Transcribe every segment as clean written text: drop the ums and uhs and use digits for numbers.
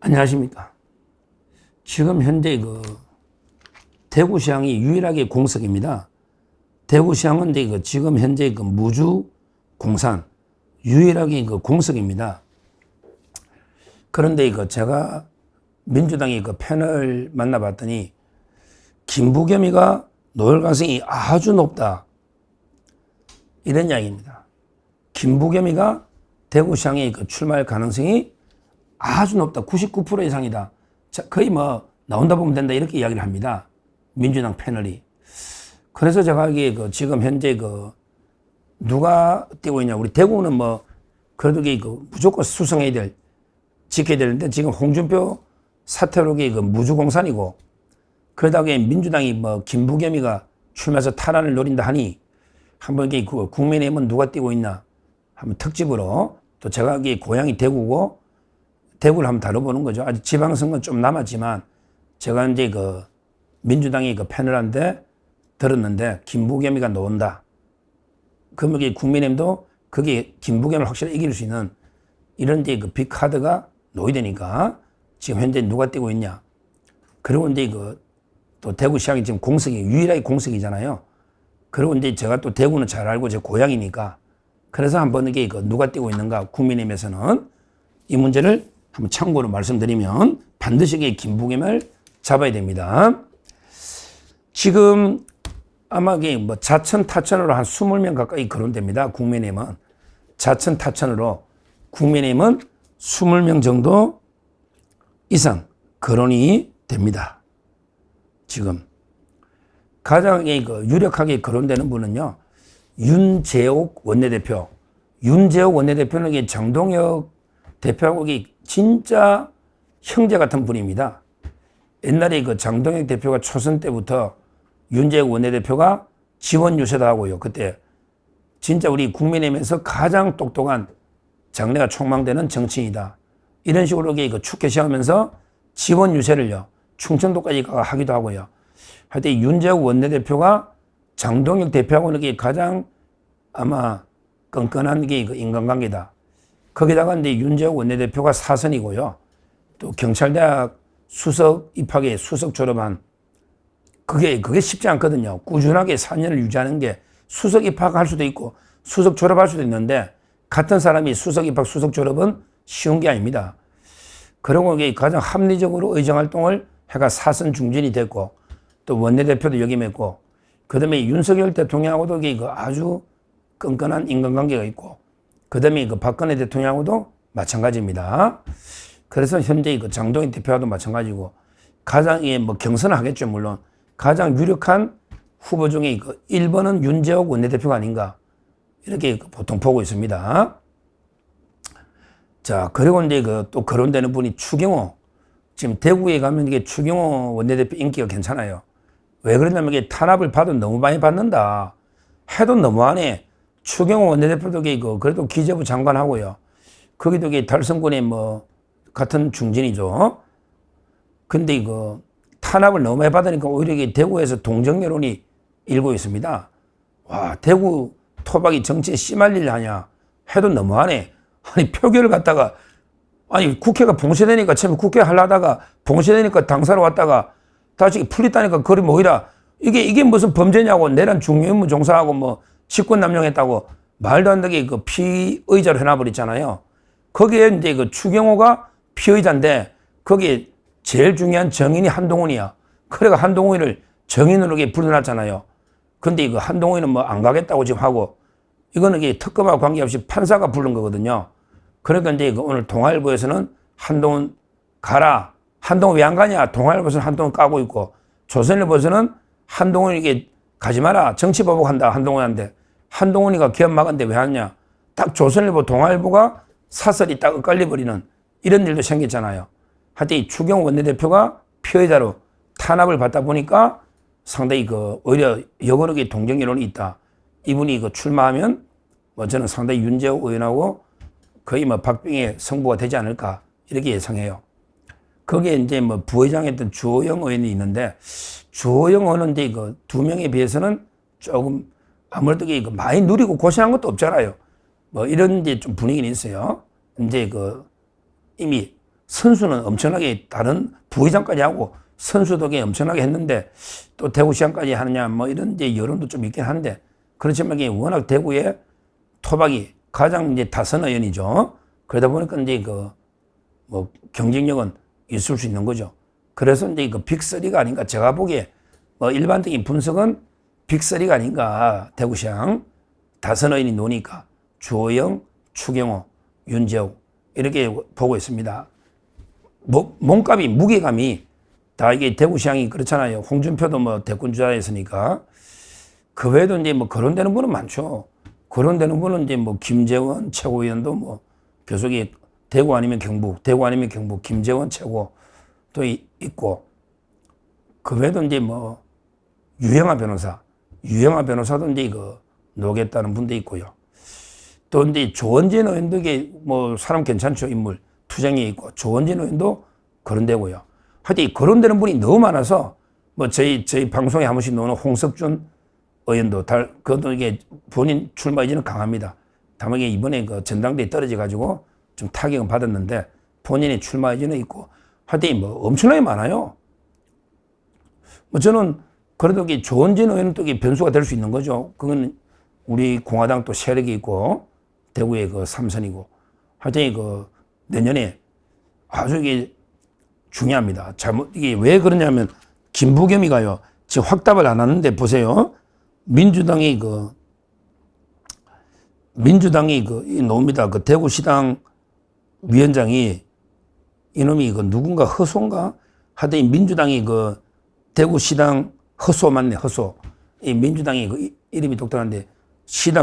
안녕하십니까. 지금 현재 대구시장이 유일하게 공석입니다. 대구시장은 지금 현재 무주 공산 유일하게 공석입니다. 그런데 제가 민주당의 패널 만나봤더니 김부겸이가 노열 가능성이 아주 높다. 이런 이야기입니다. 김부겸이가 대구시장에 출마할 가능성이 아주 높다. 99% 이상이다. 자, 거의 나온다 보면 된다. 이렇게 이야기를 합니다. 민주당 패널이. 그래서 제가 알기에 지금 현재 누가 뛰고 있냐. 우리 대구는 그래도 무조건 수성해야 될, 지켜야 되는데 지금 홍준표 사태로 무주공산이고 그러다가 민주당이 김부겸이가 출마해서 탈환을 노린다 하니 한번 국민의힘은 누가 뛰고 있나 한번 특집으로 또 제가 알기에 고향이 대구고 대구를 한번 다뤄보는 거죠. 아직 지방선거는 좀 남았지만 제가 이제 민주당이 패널한테 들었는데 김부겸이가 나온다. 그러면 국민의힘도 그게 김부겸을 확실히 이길 수 있는 이런 이제 빅카드가 놓여야 되니까 지금 현재 누가 뛰고 있냐. 그리고 이제 또 대구시장이 지금 공석이 유일하게 공석이잖아요. 그리고 이제 제가 또 대구는 잘 알고 제 고향이니까 그래서 한번 이게 누가 뛰고 있는가 국민의힘에서는 이 문제를 한번 참고로 말씀드리면 반드시 김부겸을 잡아야 됩니다. 지금 아마 자천 타천으로 한 20명 가까이 거론됩니다. 국민의힘은 자천 타천으로 국민의힘은 20명 정도 이상 거론이 됩니다. 지금 가장 유력하게 거론되는 분은요. 윤재옥 원내대표. 윤재옥 원내대표는 정동혁 대표하고 진짜 형제 같은 분입니다. 옛날에 장동혁 대표가 초선 때부터 윤재옥 원내대표가 지원 유세도 하고요. 그때 진짜 우리 국민의힘에서 가장 똑똑한 장래가 촉망되는 정치인이다. 이런 식으로 축해 세우면서 지원 유세를요. 충청도까지 하기도 하고요. 하여튼 윤재옥 원내대표가 장동혁 대표하고는 가장 아마 끈끈한 게 인간관계다. 거기다가 이제 윤재옥 원내대표가 사선이고요. 또 경찰대학 수석 입학에 수석 졸업한 그게 쉽지 않거든요. 꾸준하게 4년을 유지하는 게 수석 입학할 수도 있고 수석 졸업할 수도 있는데 같은 사람이 수석 입학, 수석 졸업은 쉬운 게 아닙니다. 그리고 가장 합리적으로 의정활동을 해가 사선 중진이 됐고 또 원내대표도 역임했고 그 다음에 윤석열 대통령하고도 아주 끈끈한 인간관계가 있고 그 다음에 박근혜 대통령하고도 마찬가지입니다. 그래서 현재 장동혁 대표와도 마찬가지고 가장 경선을 하겠죠. 물론 가장 유력한 후보 중에 1번은 윤재옥 원내대표가 아닌가 이렇게 보통 보고 있습니다. 자, 그리고 이제 또 거론되는 분이 추경호. 지금 대구에 가면 이게 추경호 원내대표 인기가 괜찮아요. 왜 그러냐면 이게 탄압을 받아도 너무 많이 받는다. 해도 너무하네. 추경호 원내대표도 그래도 기재부 장관 하고요. 거기도 달성군의 같은 중진이죠. 근데 탄압을 너무 많이 받으니까 오히려 대구에서 동정 여론이 일고 있습니다. 와, 대구 토박이 정치에 심할 일 하냐. 해도 너무하네. 아니, 표결을 갖다가, 아니, 국회가 봉쇄되니까 처음에 국회 하려다가 봉쇄되니까 당사로 왔다가 다시 풀렸다니까 그리 모이라. 이게 무슨 범죄냐고. 내란 중요 임무 종사하고 직권 남용했다고 말도 안 되게 피의자로 해놔버렸잖아요. 거기에 이제 추경호가 피의자인데 거기에 제일 중요한 정인이 한동훈이야. 그래가 한동훈을 정인으로 불러놨잖아요. 근데 한동훈은 안 가겠다고 지금 하고 이거는 특검하고 관계없이 판사가 부른 거거든요. 그러니까 이제 오늘 동아일보에서는 한동훈 가라. 한동훈 왜 안 가냐. 동아일보에서는 한동훈 까고 있고 조선일보에서는 한동훈이 가지 마라. 정치보복한다. 한동훈한테. 한동훈이가 기업 막았는데 왜 하냐. 딱 조선일보 동아일보가 사설이 딱 엇갈려버리는 이런 일도 생겼잖아요. 하여튼 이 추경호 원내대표가 피해자로 탄압을 받다 보니까 상당히 오히려 역으로 동정 여론이 있다. 이분이 출마하면 저는 상당히 윤재옥 의원하고 거의 박빙의 승부가 되지 않을까 이렇게 예상해요. 거기에 이제 부회장했던 주호영 의원이 있는데 주호영 의원은 이제 두 명에 비해서는 조금 아무래도 많이 누리고 고생한 것도 없잖아요. 이런 이제 좀 분위기는 있어요. 이제 이미 선수는 엄청나게 다른 부회장까지 하고 선수도 엄청나게 했는데 또 대구시장까지 하느냐 뭐 이런 이제 여론도 좀 있긴 한데 그렇지만 이게 워낙 대구의 토박이 가장 이제 다선 의원이죠. 그러다 보니까 이제 그 뭐 경쟁력은 있을 수 있는 거죠. 그래서 이제 그 빅3가 아닌가 제가 보기에 뭐 일반적인 분석은 빅3가 아닌가 대구시장 다선 의원이 노니까 주호영, 추경호, 윤재욱 이렇게 보고 있습니다. 몸값이 무게감이 다 이게 대구시장이 그렇잖아요. 홍준표도 뭐 대권 주자였으니까 그 외에도 이제 뭐 거론되는 분은 많죠. 거론되는 분은 이제 뭐 김재원 최고위원도 뭐 계속이 대구 아니면 경북, 대구 아니면 경북, 김재원 최고 또 있고 그 외에도 이제 뭐 유영하 변호사도 이제 이거 놓겠다는 분도 있고요. 또 이제 조원진 의원도 이게 뭐 사람 괜찮죠. 인물 투쟁이 있고 조원진 의원도 거론되고요. 하여튼 거론되는 분이 너무 많아서 뭐 저희 방송에 한 번씩 나오는 홍석준 의원도 그것도 이게 본인 출마 의지는 강합니다. 다만 이번에 그 전당대회 떨어져 가지고 좀 타격은 받았는데 본인의 출마 의지는 있고 하여튼 뭐 엄청나게 많아요. 뭐 저는 그래도 이게 조원진 의원은 또 이게 변수가 될 수 있는 거죠. 그건 우리 공화당 또 세력이 있고 대구의 그 삼선이고 하여튼 그 내년에 아주 이게 중요합니다. 이게 왜 그러냐면 김부겸이가요. 지금 확답을 안 하는데 보세요. 민주당이 나옵니다. 그 대구시당 위원장이 이놈이 그 누군가 허소인가? 하여튼 민주당이 그 대구시당 허소 맞네, 허소. 이 민주당이 그 이름이 독특한데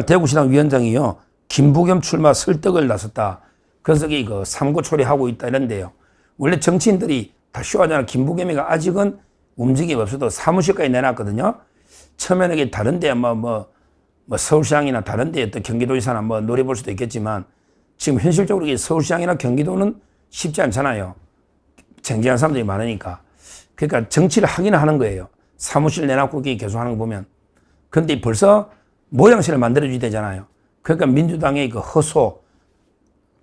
대구시당 위원장이요. 김부겸 출마 설득을 나섰다. 그래서 그 삼고 초래하고 있다 이런데요. 원래 정치인들이 다 쇼하잖아. 김부겸이가 아직은 움직임이 없어도 사무실까지 내놨거든요. 처음에는 이게 다른데 뭐 서울시장이나 다른데 또 경기도지사나 뭐 노려볼 수도 있겠지만 지금 현실적으로 서울시장이나 경기도는 쉽지 않잖아요. 쟁쟁한 사람들이 많으니까. 그러니까 정치를 하기는 하는 거예요. 사무실 내놨고 계속 하는 거 보면. 그런데 벌써 모양새를 만들어줘야 되잖아요. 그러니까 민주당의 그 허소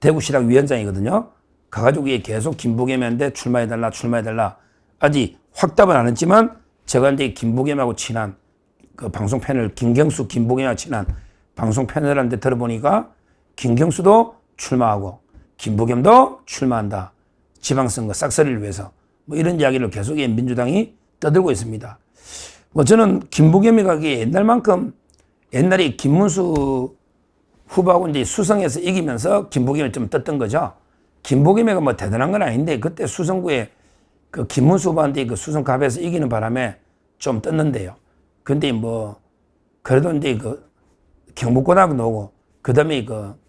대구시당 위원장이거든요. 가가지고 계속 김부겸한테 출마해달라. 아직 확답은 안 했지만 제가 이제 김부겸하고 친한 그 방송 패널 김경수 김부겸하고 친한 방송 패널한테 들어보니까 김경수도 출마하고 김부겸도 출마한다. 지방선거 싹쓸이를 위해서 뭐 이런 이야기를 계속 민주당이 떠들고 있습니다. 뭐 저는 김부겸이가 옛날만큼 옛날에 김문수 후보하고 이제 수성에서 이기면서 김부겸이 좀 떴던 거죠. 김부겸이가 뭐 대단한 건 아닌데 그때 수성구에 그 김문수 후보한테 그 수성갑에서 이기는 바람에 좀 떴는데요. 근데 뭐 그래도 이제 그 경북고등학교 나오고 그다음에 그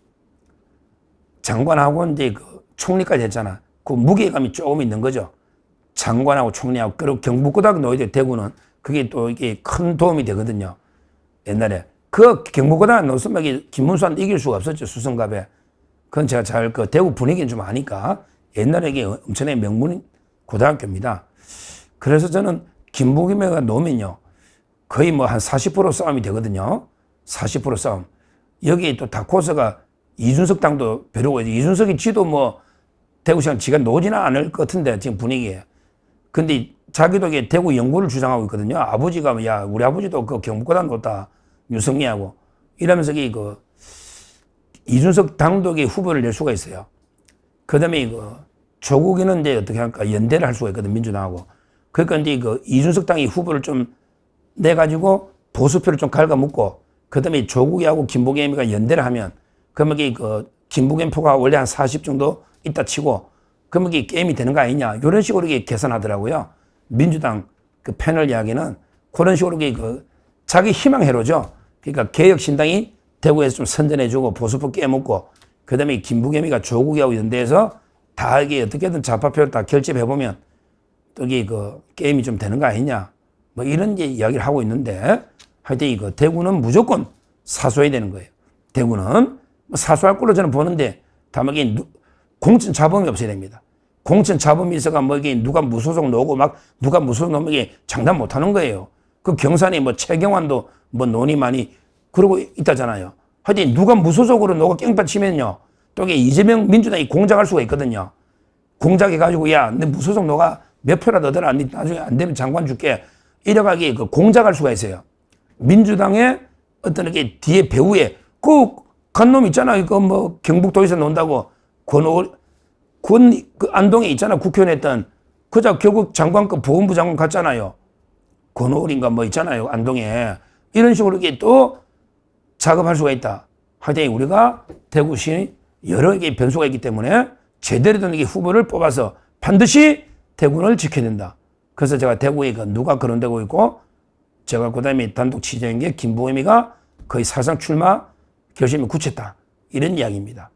장관하고 이제 그 총리까지 했잖아. 그 무게감이 조금 있는 거죠. 장관하고 총리하고 그리고 경북고등학교 나오게 돼 대구는 그게 또 이게 큰 도움이 되거든요. 옛날에 그 경북고등학교 나왔으면 이게 김문수한테 이길 수가 없었죠. 수성갑에. 그건 제가 잘 그 대구 분위기는 좀 아니까 옛날에 이게 엄청나게 명문 고등학교입니다. 그래서 저는 김부겸이가 놓으면요. 거의 뭐 한 40% 싸움이 되거든요. 40% 싸움. 여기 또 다코스가 이준석 당도 벼르고 이준석이 지도 뭐 대구시장 지가 놓지는 않을 것 같은데 지금 분위기에. 근데 자기도 이게 대구 연구를 주장하고 있거든요. 아버지가 야 우리 아버지도 그 경북고등 놓았다. 유성미하고 이러면서 그 이준석 당도 후보를 낼 수가 있어요. 그 다음에 조국이는 이제 어떻게 할까 연대를 할 수가 있거든 민주당하고. 그러니까 이제 이준석 당이 후보를 좀 내가지고 보수표를 좀 갉아먹고 그 다음에 조국이하고 김부겸이가 연대를 하면 그러면 김부겸 표가 원래 한 40 정도 있다 치고 그러면 이게 게임이 되는 거 아니냐 이런 식으로 계산하더라고요. 민주당 그 패널 이야기는 그런 식으로 자기 희망회로죠. 그러니까 개혁신당이 대구에서 좀 선전해주고 보수표 깨먹고 그 다음에 김부겸이가 조국이하고 연대해서 다 이게 어떻게든 좌파표를 다 결집해보면 또 이게 게임이 좀 되는 거 아니냐 뭐 이런 이야기를 하고 있는데 하여튼 대구는 무조건 사수해야 되는 거예요. 대구는 사수할 걸로 저는 보는데 다만 이게 공천 자범이 없어야 됩니다. 공천 자범이 있어가 뭐 이게 누가 무소속 놓고 막 누가 무소속 놓으면 이게 장담 못 하는 거예요. 그 경산에 뭐 최경환도 뭐 논의 많이 그러고 있다잖아요. 하여튼 누가 무소속으로 누가 깽판 치면요. 또 이게 이재명 민주당이 공작할 수가 있거든요. 공작해가지고 야, 내 무소속 너가 몇 표라도 얻어라. 니 나중에 안 되면 장관 줄게. 이래가기 그 공작할 수가 있어요. 민주당의 어떤 게 뒤에 배후에 그 간놈 있잖아요. 그 뭐 경북도에서 논다고 그 안동에 있잖아. 국회의원 했던 그자 결국 장관급 보훈부 장관 갔잖아요. 권오울인가 뭐 있잖아요. 안동에. 이런 식으로 이게 또 작업할 수가 있다. 하여튼 우리가 대구시 여러 개 변수가 있기 때문에 제대로 된 후보를 뽑아서 반드시 대구를 지켜야 된다. 그래서 제가 대구에 누가 거론되고 있고 제가 그 다음에 단독 취재한 게 김부겸이가 거의 사상 출마 결심이 굳혔다. 이런 이야기입니다.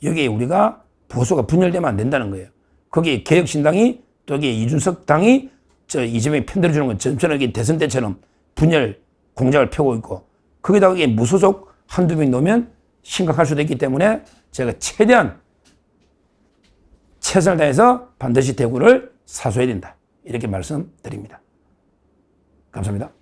여기에 우리가 보수가 분열되면 안 된다는 거예요. 거기 개혁신당이 또 여기 이준석 당이 이재명이 편들어주는 건 전편하게 대선 때처럼 분열 공작을 펴고 있고 거기다가 이게 무소속 한두 명 넣으면 심각할 수도 있기 때문에 제가 최대한 최선을 다해서 반드시 대구를 사수해야 된다. 이렇게 말씀드립니다. 감사합니다.